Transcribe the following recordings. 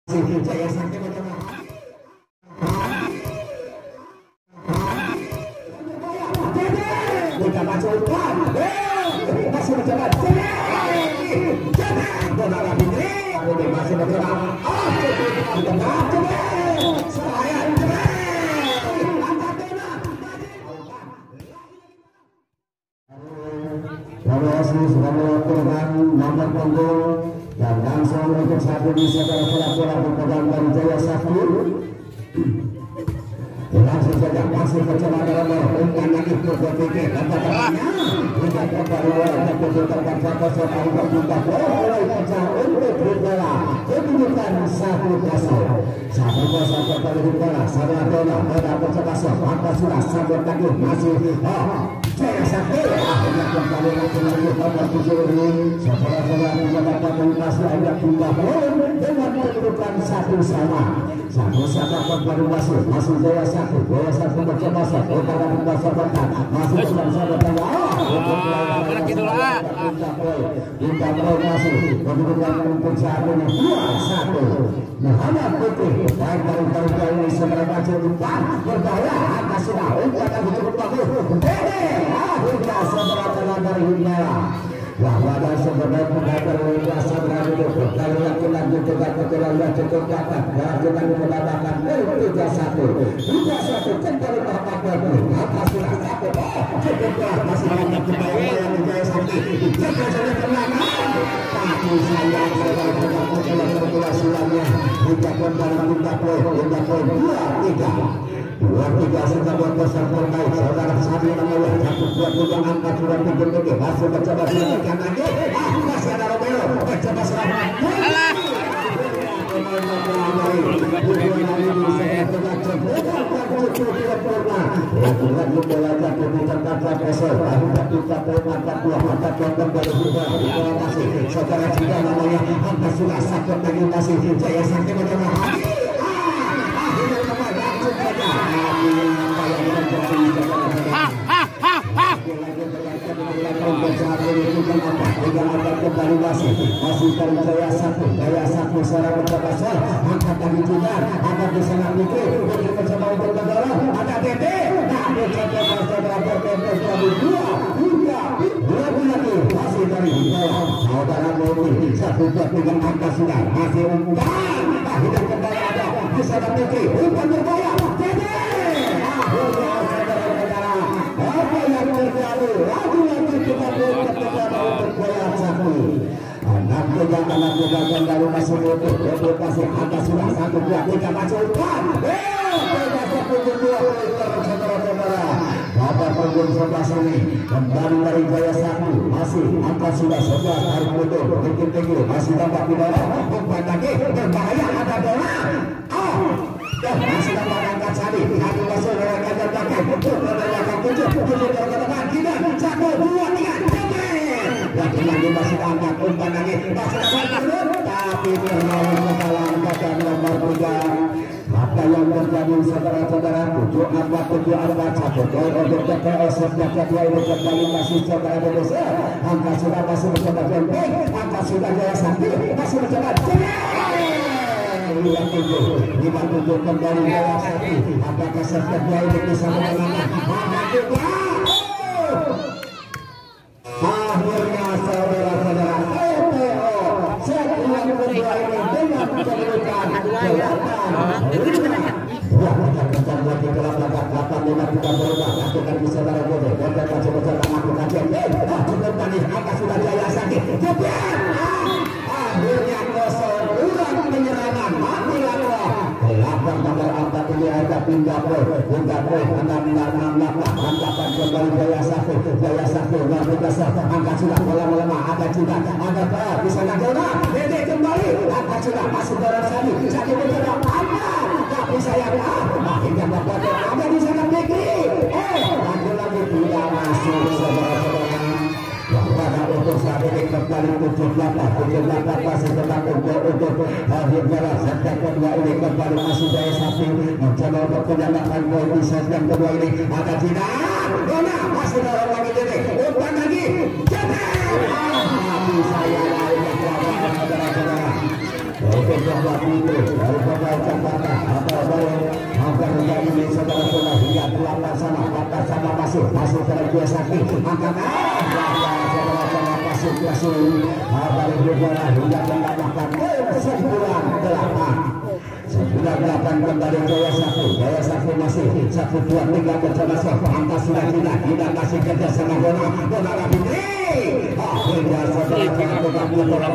Jaya Sakti mencoba. Kita masuk umpan. Masih mencoba. Bola Fitri. Masih mencoba. Kita masuk. Saya. Sudah melakukan nomor punggung dan langsung untuk satu di saudara bola berpegang dari Jaya Sakti. Langsung saja masih mencoba dalam umpan lagi berpikir katakannya tidak terbaru tapi terbaca kosong dari berjumlah mulai kerja untuk bola kedudukan 1-0 kembali bola saudara bola bercoba maka sudah sambut lagi masih Jaya Sakti akhirnya kembali lagi nomor 7 ini saudara-saudara mendapat melintasi ayat jumlah dengan kedudukan 1-1 kembali masih Jaya Sakti mencoba utara membaca batas masih sahabat Indah masih kedudukan untuk saat ini 2-1 Muhammad Putri baik dari tahun ini seberapa umpan berbahaya atas sudah umpan yang cukup bagus akhirnya seberapa dari Himbara bahwa ada sebenarnya pendapat kuasa berada di kali lagi juga keterangan cukup dapat dan mendapatkan 3-1 kembali Bapak Bapak apa sudah dapat cukup masih banyak kembali yang Jaya Sakti jaga saja tenang tapi saya dalam pergulasiannya hingga kembali kita poin 2-3 sudah buat besar terbaik saudara Sabi namanya satu buat juga angkat sudah tinggi masih mencoba silakan lagi masih ada Romero mencoba selamat saudara juga namanya angkat sudah sakit lagi masih Jaya Sakti mencoba masih Jaya Sakti seorang mencoba angkat lagi juga ada di sana Fikri untuk mencoba untuk mendorong ada Dede saudara lagi masih dari Hidayah saudara Bobi satu dengan angka sudah masih umpan hidup kembali ada di sana Fikri umpan berbahaya Dede saudara-saudara apa yang terjadi lagi kita berkata untuk Jaya Sakti anak juga kembali masih butuh masih atas sudah 1-2-3 masuk umpan saudara-saudara Bapak punggung sebelah sini kembali dari Jaya Sakti masih angka sudah 11 harus butuh tinggi masih dapat didorong umpan lagi berbahaya ada bola dan masih dapat angkat Sadi hati masuk lewat kajar belakang untuk menerjakan 7 ke depan tidak 1-2-3 lagi masih angkat umpan lagi masih dapat turun tapi terlalu kesalahan pada nomor 3 apa yang terjadi saudara-saudara 7-4 untuk TPS Jakarta ini kembali masih saudara Indonesia angka sudah masih mencoba camping angka sudah Jaya Sakti masih mencoba 57 kembali Jaya Sakti apakah Jakarta ini bisa menangani akhirnya saudara-saudara setelah kedua ini dengan kedudukan 8 lagi ke belakang 8-5 kita berubah lakukan di saudara Bodo dan masih mencoba melakukan cukup manis apa sudah Jaya Sakti akhirnya kosong kurang penyerangan mati Allah lapar pada angkat ini ada pindah poin angkatan kembali Jaya Sakti luar biasa angkat sudah bola melemah ada juga ada di sana Jona Dede kembali angkat sudah masuk dalam Sadi mencoba tapi saya akhirnya dapat ada di sana Fikri lagi tidak masuk saudara-saudara pada untuk saat ini kembali 78 masih tetap untuk akhirnya set kedua ini kembali masih Jaya Sakti mencoba untuk menyamakan poin di set yang kedua ini ada tidak Dona masih dalam lagi Dede umpan lagi tapi saya saudara-saudara untuk sama masuk dari Jaya Sakti angkat masuk dari bola hingga mendapatkan sebulan 8 kembali Jaya Sakti masih 1, 2, 3 mencoba sok angkat sudah tidak kasih kerja sama bola Fitri hingga setelah bola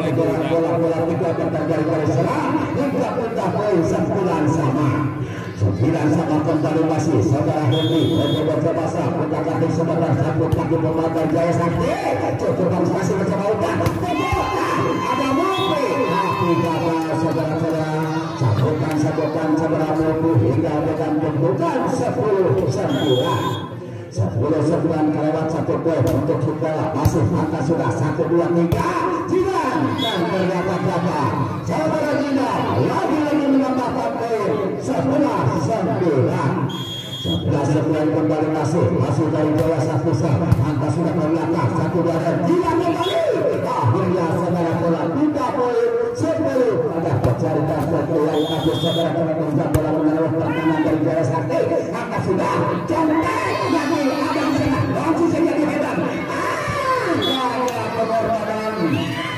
3 terjadi dari serang hingga punta poin 9 sama kembali masih saudara Henry coba punta kaki sebentar satu kaki pemakai Jaya Sakti coba masih mencoba umpan ada Mopi tapi gagal saudara-saudara satukan saudara Mopi hingga dengan pembukaan 10-9 kelewat 1 poin untuk Sukela masih angka sudah 1, 2, 3 Jidan dan ternyata gagal saudara Jidan lagi menambahkan poin 11-9 kembali masih dari Jaya Sakti angka sudah ternyata 1, 2 dan Jidan kembali akhirnya saudara bola 3 poin 10 ada pencarian satu yang habis saudara menembak bola menaruh pertahanan dari Jaya Sakti angka sudah contek lagi ada langsung saja dihebat pengorbanan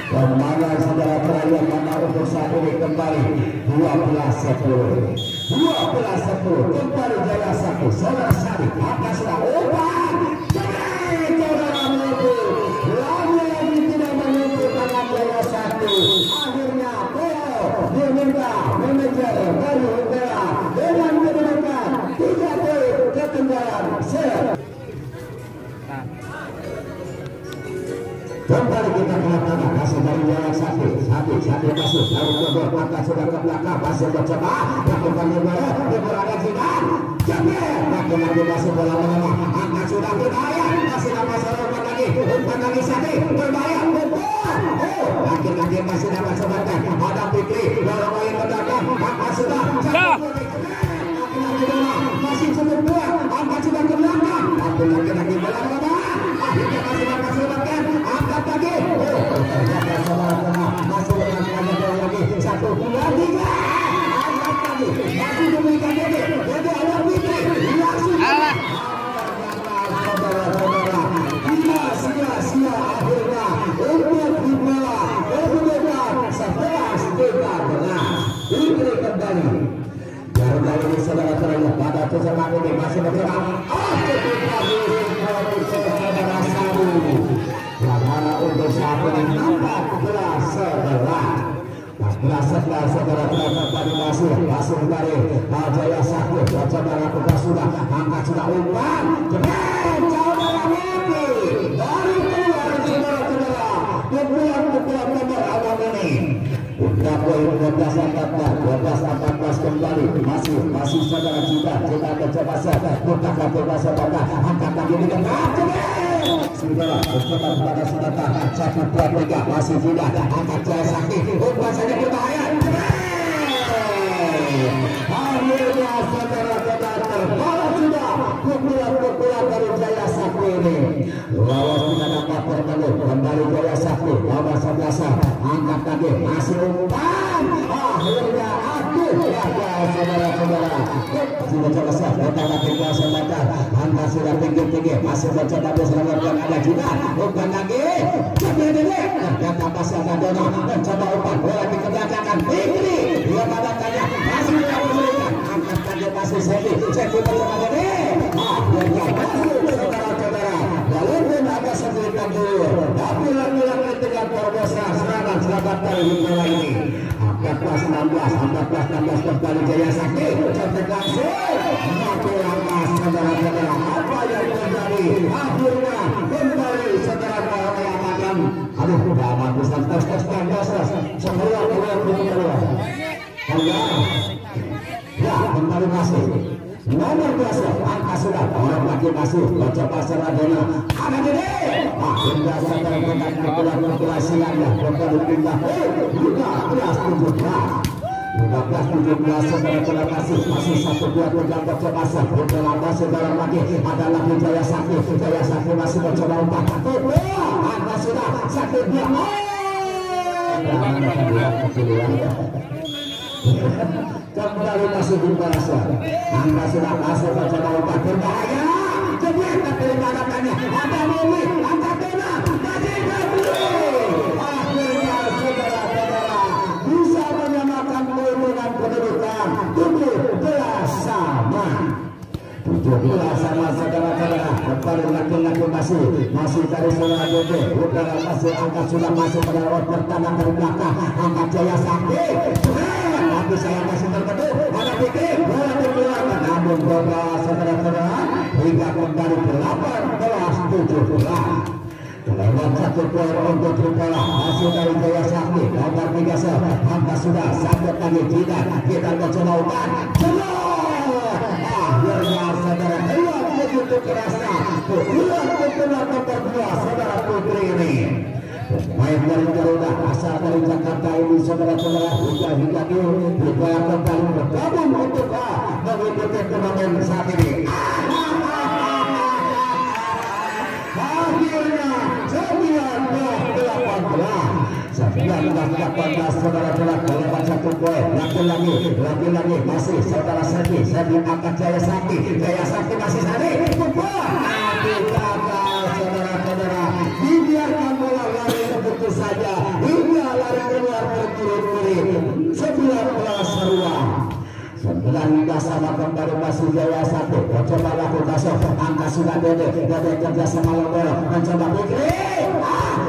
kemana saudara terakhir mana untuk saat ini kembali 12-10 kembali Jaya Sakti saudara Sari angka sudah obat saudara Mobil lagi tidak menyentuh tangan Jaya Sakti akhirnya dia minta manajer dari Hubela dengan kedudukan 3 poin ketinggalan kembali kita ke lapangan masih dari Jaya Sakti masuk dari kedua mata sudah ke belakang masih mencoba lakukan bola ada Jidan lagi masih bola menengah angka sudah berbahaya masih dapat umpan lagi Sakti berbahaya lagi masih dapat sebatkan ada Fikri bola main mendadak angka sudah masih cukup kuat angka sudah ke belakang lagi bola menengah akhirnya masih dapat sebatkan angkat lagi ternyata saudara masih dengan lagi 1, 2, 3 angkat lagi masih diberikan jadi ada Fikri langsung saudara-saudara sia-sia akhirnya untuk dibawa kemudian 11-13 Fikri kembali dari ini saudara-saudara pada kesemak ini masih bergerak saudara Sabu yang mana untuk saat ini 14-11 saudara-saudara tadi masih dari Jaya Sakti coba lakukan sudah angkat sudah umpan saudara Mopi dari keluar saudara-saudara pukulan nomor awal ini udah poin 12-14 kembali masih saudara kita coba buka angkat lagi di tengah sudah pada senjata 1, 2, 3 masih tidak angkat Jaya Sakti umpan saja berbahaya akhirnya saudara-saudara terbalas sudah pukulan dari Jaya Sakti ini lawas tidak dapat terpenuh kembali Jaya Sakti lawas 11 angkat lagi masih umpan akhirnya saudara-saudara sudah selesai pertama tinggal sebentar angka sudah tinggi masih mencoba diselamatkan ada juga umpan lagi ternyata masih ada Dono mencoba umpan bola dikedatangan Fikri dia badannya masih tidak memberikan angkat lagi masih Seti mencoba lagi akhirnya masuk saudara-saudara walaupun ada sedikit dulu tapi lagi-lagi dengan Formosa serangan dari Hubela ini 14-16 kembali Jaya Sakti contek langsung mati langkas saudara-saudara apa yang terjadi akhirnya kembali saudara melakukan aduh udah bagus tes semua keluar ya kembali masih nomor 12 angka sudah orang lagi masih mencoba serangannya ada jadi hingga saudara dengan populasinya kembali pindah 15-17 saudara masih 1, 2, 3 mencoba beberapa saudara lagi ada lagi Jaya Sakti masih mencoba umpan angka sudah Sakti dia kembali masih berbalas angka sudah masuk mencoba umpan berbahaya jebret tapi mengadakannya ada Momi, angkat dona, masih akhirnya saudara-saudara bisa menyamakan keuntungan kedudukan 17 sama. 17 sama saudara-saudara. Kembali laki-laki masih dari saudara Dede. Udara masih angkat sudah masuk pada road pertama dari belakang. Angkat Jaya Sakti. Tapi saya masih terbetul. Ada pikir bola dikeluarkan. Namun bola saudara-saudara hingga kembali 18-17. Lewat 1 poin untuk Tripala hasil dari Jaya Sakti nomor 3 angkat sudah sampai lagi tidak kita mencoba umpan akhirnya saudara lihat begitu kerasnya pukulan nomor 2 saudara Putri ini main dari Garuda asal dari Jakarta ini saudara-saudara hingga dibayar kembali bergabung untuk mengikuti turnamen saat ini. Akhirnya 19-18 saudara-saudara lewat 1 poin lagi masih saudara Sadi angkat Jaya Sakti masih Sadi tapi gagal saudara-saudara dibiarkan bola lari begitu saja hingga lari keluar berturut-turut 19 ruang 9 sama kembali masih Jaya Sakti coba lakukan angka sudah Dede kerja sama Longoro mencoba Fikri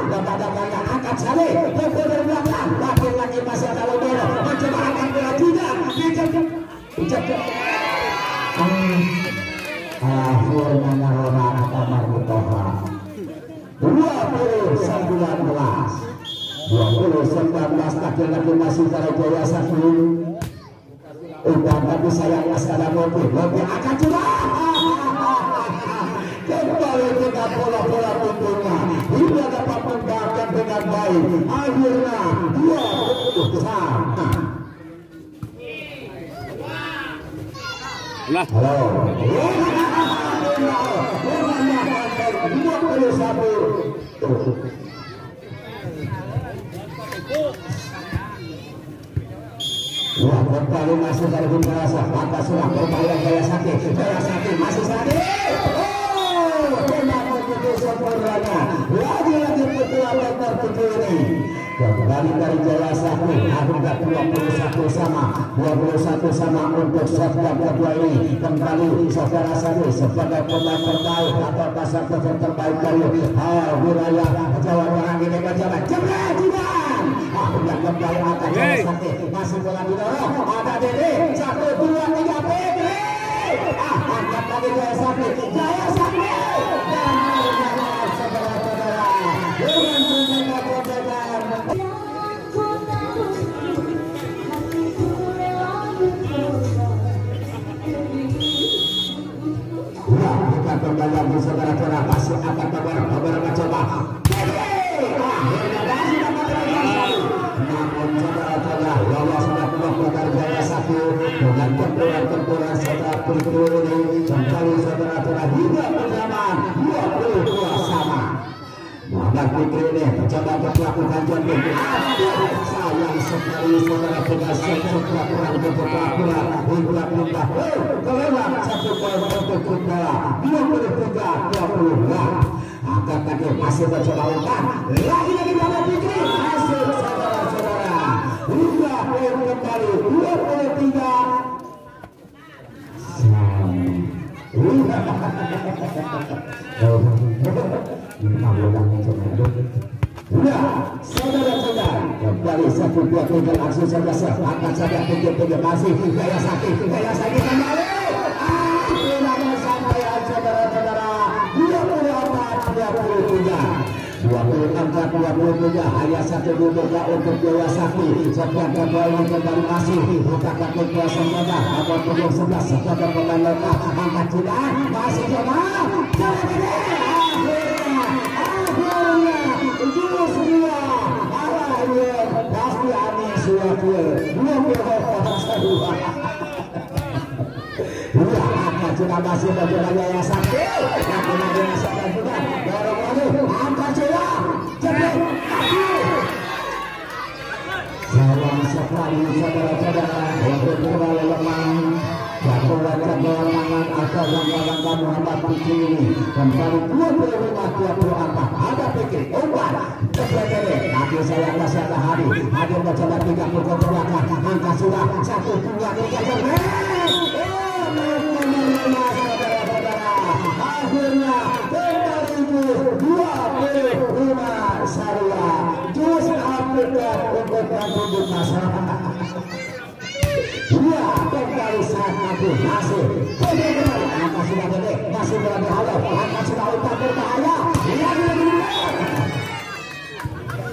dapat-dapatnya angkat Sali pukul dari belakang laki-laki masih ada Longoro mencoba angkat bola tidak akhirnya Narona Kamar Mutoha 20-19 laki-laki masih dari Jaya Sakti udah tapi saya ada mobil akan coba kembali kita bola-bola tentunya hingga dapat membahkan dengan baik akhirnya 20 sama. Halo 21 kembali masuk dari Bintasa maka sudah berbahaya Jaya Sakti masih Sadi benar begitu sempurnanya lagi-lagi pukulan nomor 7 ini kembali dari Jaya Sakti harga 21 sama untuk set yang kedua ini kembali saudara Sadi sebagai pemain terbaik atau pasar terbaik dari wilayah Jawa Tengah ini berjalan jebret yang kembali akan Jaya Sakti masih bola didorong ada Dede 1, 2, 3 Fikri angkat lagi Jaya Sakti dan saudara-saudara dengan punya kebebasan kita kembali lagi saudara-saudara masih akan beberapa coba lolos dari Jaya Sakti dengan tempuran saudara Putri ini kembali saudara-saudara hingga perjaman 22 sama. Muhammad Fikri ini mencoba untuk melakukan jumping sayang sekali saudara dengan setelah kurang hingga pindah kelewat 1 poin untuk Tripala 23-20 angkat kaki masih mencoba umpan lagi Muhammad Fikri masuk saudara-saudara hingga poin kembali 23 saudara-saudara kembali 1-2-3 langsung saja angkat saja pinggir masih Jaya Sakti kembali saudara-saudara 24-23 hanya 1 dudunya untuk Jaya Sakti setelah kembali kembali masih buka kaki kuasa saja atau 11 setelah pemain lokal angkat sudah masih coba pasti aneh suatu angkat sudah masih mencoba Jaya Sakti kemudian saudara juga dorong lagi angkat sudah jepit sayang sekali saudara-saudara untuk kembali lemah jatuh kemenangan langkah Muhammad Fikri ini kembali 25-24 ada Fikri umpan terpelajari kaki saya kasih ada Hadi mencoba 30 ke belakang angka sudah 1-2-3 akhirnya kembali 25 Saria jus update untuk penduduk masyarakat. Iya, kembali saat aku masih kembali angka sudah gede masih berada halo angka sudah umpan berbahaya yang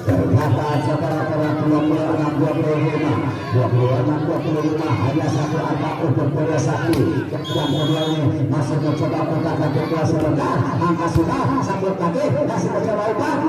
ternyata saudara-saudara 26-25 hanya satu angka untuk Korea Sakti yang kedua ini masih mencoba bertahan kedua sebentar angka sudah sambut kaki masih mencoba umpan